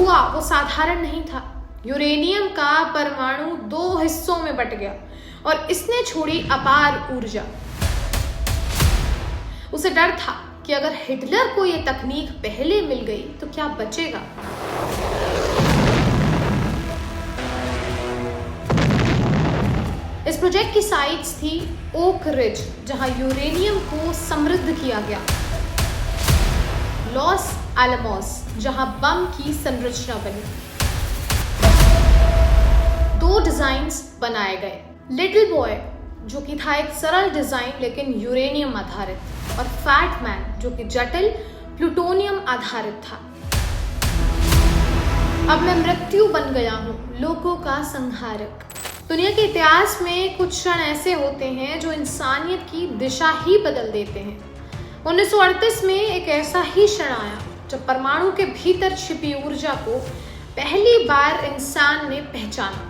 हुआ वो साधारण नहीं था। यूरेनियम का परमाणु 2 हिस्सों में बट गया और इसने छोड़ी अपार ऊर्जा। उसे डर था कि अगर हिटलर को यह तकनीक पहले मिल गई तो क्या बचेगा। इस प्रोजेक्ट की साइट्स थी ओक रिज, जहां यूरेनियम को समृद्ध किया गया, लॉस एलमोस, जहां बम की संरचना बनी। 2 डिजाइन्स बनाए गए, लिटिल बॉय जो कि था एक सरल डिजाइन लेकिन यूरेनियम आधारित, और फैट मैन जो कि जटिल प्लूटोनियम आधारित था। अब मैं मृत्यु बन गया हूं, लोगों का संहारक। दुनिया के इतिहास में कुछ क्षण ऐसे होते हैं जो इंसानियत की दिशा ही बदल देते हैं। 1938 में एक ऐसा ही क्षण आया जब परमाणु के भीतर छिपी ऊर्जा को पहली बार इंसान ने पहचाना,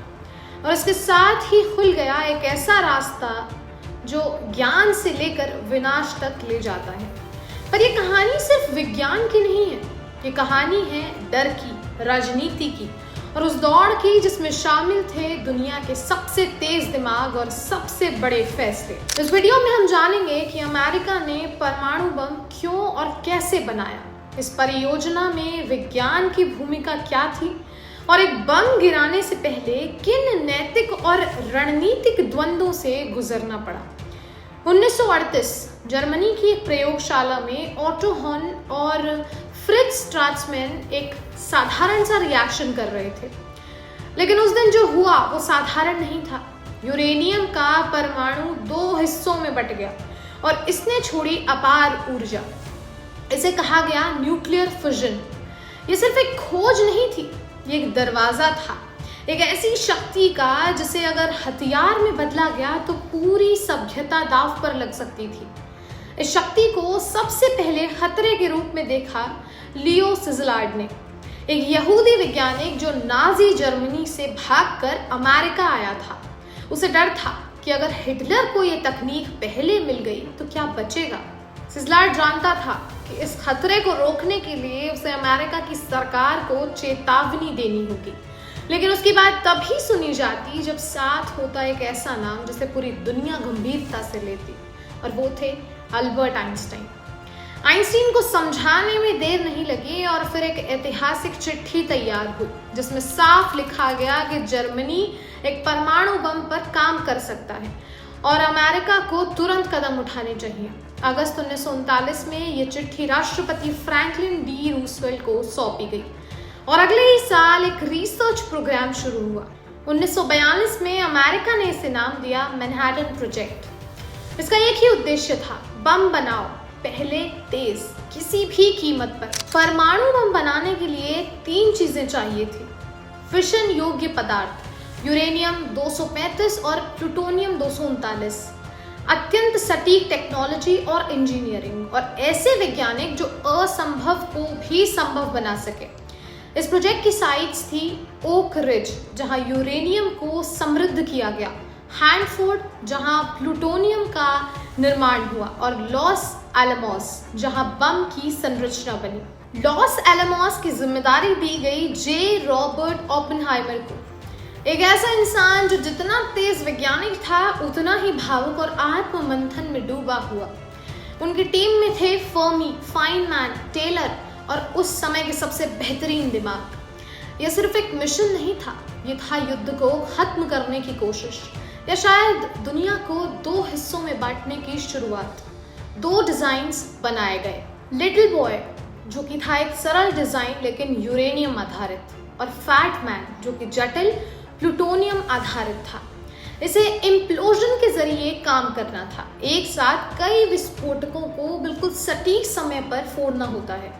और इसके साथ ही खुल गया एक ऐसा रास्ता जो ज्ञान से लेकर विनाश तक ले जाता है। पर यह कहानी सिर्फ विज्ञान की नहीं है, ये कहानी है डर की, राजनीति की, और उस दौड़ की जिसमें शामिल थे दुनिया के सबसे तेज दिमाग और सबसे बड़े फैसले। इस वीडियो में हम जानेंगे कि अमेरिका ने परमाणु बम क्यों और कैसे बनाया, इस परियोजना में विज्ञान की भूमिका क्या थी, और एक बम गिराने से पहले किन नैतिक और रणनीतिक द्वंद्वों से गुजरना पड़ा। 1938 जर्मनी की एक प्रयोगशाला में ऑटो हॉर्न और फ्रिट्ज स्ट्रासमैन एक साधारण सा रिएक्शन कर रहे थे, लेकिन उस दिन जो हुआ वो साधारण नहीं था। यूरेनियम का परमाणु 2 हिस्सों में बट गया और इसने छोड़ी अपार ऊर्जा। इसे कहा गया न्यूक्लियर फिजन। ये सिर्फ एक खोज नहीं थी, ये एक दरवाजा था, एक ऐसी शक्ति का जिसे अगर हथियार में बदला गया तो पूरी सभ्यता दांव पर लग सकती थी। इस शक्ति को सबसे पहले खतरे के रूप में देखा लियो सिजलार्ड ने, एक यहूदी वैज्ञानिक जो नाजी जर्मनी से भागकर अमेरिका आया था। उसे डर था कि अगर हिटलर को यह तकनीक पहले मिल गई तो क्या बचेगा। सिजलार्ड जानता था कि इस खतरे को रोकने के लिए उसे अमेरिका की सरकार को चेतावनी देनी होगी, लेकिन उसकी बात तभी सुनी जाती जब साथ होता एक ऐसा नाम जिसे पूरी दुनिया गंभीरता से लेती, और वो थे अल्बर्ट आइंस्टाइन। आइंस्टीन को समझाने में देर नहीं लगी और फिर एक ऐतिहासिक चिट्ठी तैयार हुई जिसमें साफ लिखा गया कि जर्मनी एक परमाणु बम पर काम कर सकता है और अमेरिका को तुरंत कदम उठाने चाहिए। अगस्त 1939 में ये चिट्ठी राष्ट्रपति फ्रैंकलिन डी रूजवेल्ट को सौंपी गई और अगले ही साल एक रिसर्च प्रोग्राम शुरू हुआ। 1942 में अमेरिका ने इसे नाम दिया मैनहट्टन प्रोजेक्ट। इसका एक ही उद्देश्य था, बम बनाओ, पहले तेज, किसी भी कीमत पर। परमाणु बम बनाने के लिए 3 चीजें चाहिए थी: फिशन योग्य पदार्थ यूरेनियम 235 और प्लूटोनियम 239, अत्यंत सटीक टेक्नोलॉजी और इंजीनियरिंग, और ऐसे वैज्ञानिक जो असंभव को भी संभव बना सके। इस प्रोजेक्ट की साइट्स थी ओक रिज, जहां यूरेनियम को समृद्ध किया गया, हैंडफोर्ड जहां प्लूटोनियम का निर्माण हुआ, और लॉस एलमोस जहां बम की संरचना बनी। लॉस एलमोस की जिम्मेदारी दी गई जे रॉबर्ट ओपेनहाइमर को, एक ऐसा इंसान जो जितना तेज वैज्ञानिक था उतना ही भावुक और आत्ममंथन में डूबा हुआ। उनकी टीम में थे फर्मी, फाइनमैन, टेलर और उस समय के सबसे बेहतरीन दिमाग। यह सिर्फ एक मिशन नहीं था, यह था युद्ध को खत्म करने की कोशिश, या शायद दुनिया को 2 हिस्सों में बांटने की शुरुआत। 2 डिजाइन्स बनाए गए, लिटिल बॉय जो कि था एक सरल डिजाइन लेकिन यूरेनियम आधारित, और फैट मैन जो कि जटिल प्लूटोनियम आधारित था। इसे इम्प्लोजन के जरिए काम करना था, एक साथ कई विस्फोटकों को बिल्कुल सटीक समय पर फोड़ना होता है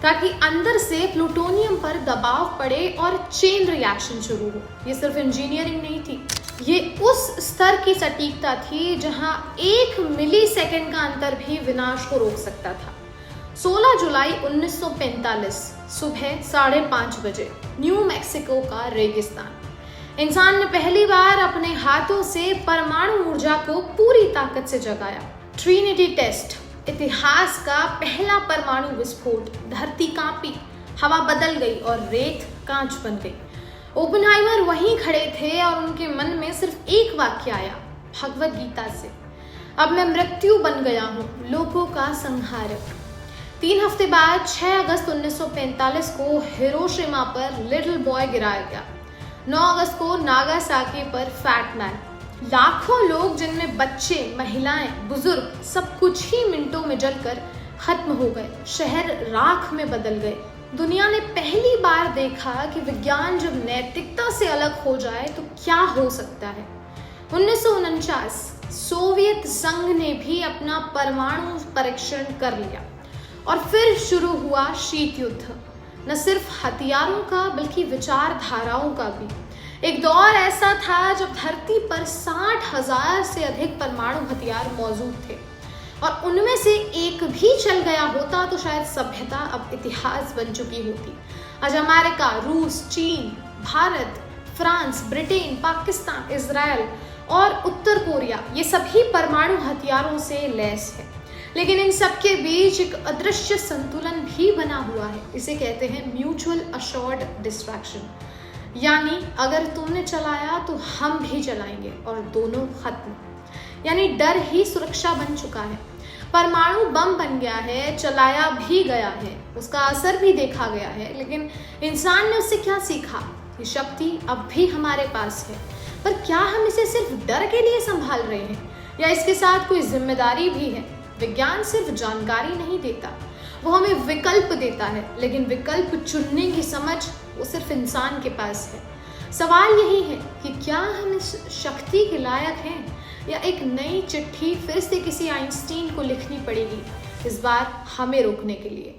ताकि अंदर से प्लूटोनियम पर दबाव पड़े और चेन रिएक्शन शुरू हो। ये सिर्फ इंजीनियरिंग नहीं थी, ये उस स्तर की सटीकता थी जहां 1 मिलीसेकंड का अंतर भी विनाश को रोक सकता था। 16 जुलाई 1945 सुबह 5:30 बजे, न्यू मैक्सिको का रेगिस्तान। इंसान ने पहली बार अपने हाथों से परमाणु ऊर्जा को पूरी ताकत से जगाया। ट्रिनिटी टेस्ट, इतिहास का पहला परमाणु विस्फोट। धरती कांपी, हवा बदल गई और रेत कांच बन गई। ओपेनहाइमर वहीं खड़े थे और उनके मन में सिर्फ एक वाक्य आया, भगवद गीता से, अब मैं मृत्यु बन गया हूँ, लोगों का संहारक। 3 हफ्ते बाद 6 अगस्त 1945 को हिरोशिमा पर लिटिल बॉय गिराया गया। 9 अगस्त को नागासाकी पर फैट मैन। लाखों लोग, जिनमें बच्चे, महिलाएं, बुजुर्ग, सब कुछ ही मिनटों में जलकर खत्म हो गए। शहर राख में बदल गए। दुनिया ने पहली बार देखा कि विज्ञान जब नैतिकता से अलग हो जाए तो क्या हो सकता है। 1949 सोवियत संघ ने भी अपना परमाणु परीक्षण कर लिया और फिर शुरू हुआ शीत युद्ध, न सिर्फ हथियारों का बल्कि विचारधाराओं का भी। एक दौर ऐसा था जब धरती पर 60,000 से अधिक परमाणु हथियार मौजूद थे और उनमें से एक भी चल गया होता तो शायद सभ्यता अब इतिहास बन चुकी होती। आज अमेरिका, रूस, चीन, Bharat, France, Britain, Pakistan, Israel और उत्तर कोरिया, ये सभी परमाणु हथियारों से लैस है। लेकिन इन सब के बीच एक अदृश्य संतुलन भी बना हुआ है। इसे कहते हैं म्यूचुअल अशोर्ड डिस्ट्रैक्शन, यानी अगर तुमने चलाया तो हम भी चलाएंगे और दोनों खत्म। यानी डर ही सुरक्षा बन चुका है। परमाणु बम बन गया है, चलाया भी गया है, उसका असर भी देखा गया है, लेकिन इंसान ने उससे क्या सीखा? ये शक्ति अब भी हमारे पास है, पर क्या हम इसे सिर्फ डर के लिए संभाल रहे हैं या इसके साथ कोई जिम्मेदारी भी है? विज्ञान सिर्फ जानकारी नहीं देता, वो हमें विकल्प देता है, लेकिन विकल्प चुनने की समझ वो सिर्फ इंसान के पास है। सवाल यही है कि क्या हम इस शक्ति के लायक हैं या एक नई चिट्ठी फिर से किसी आइंस्टीन को लिखनी पड़ेगी, इस बार हमें रोकने के लिए।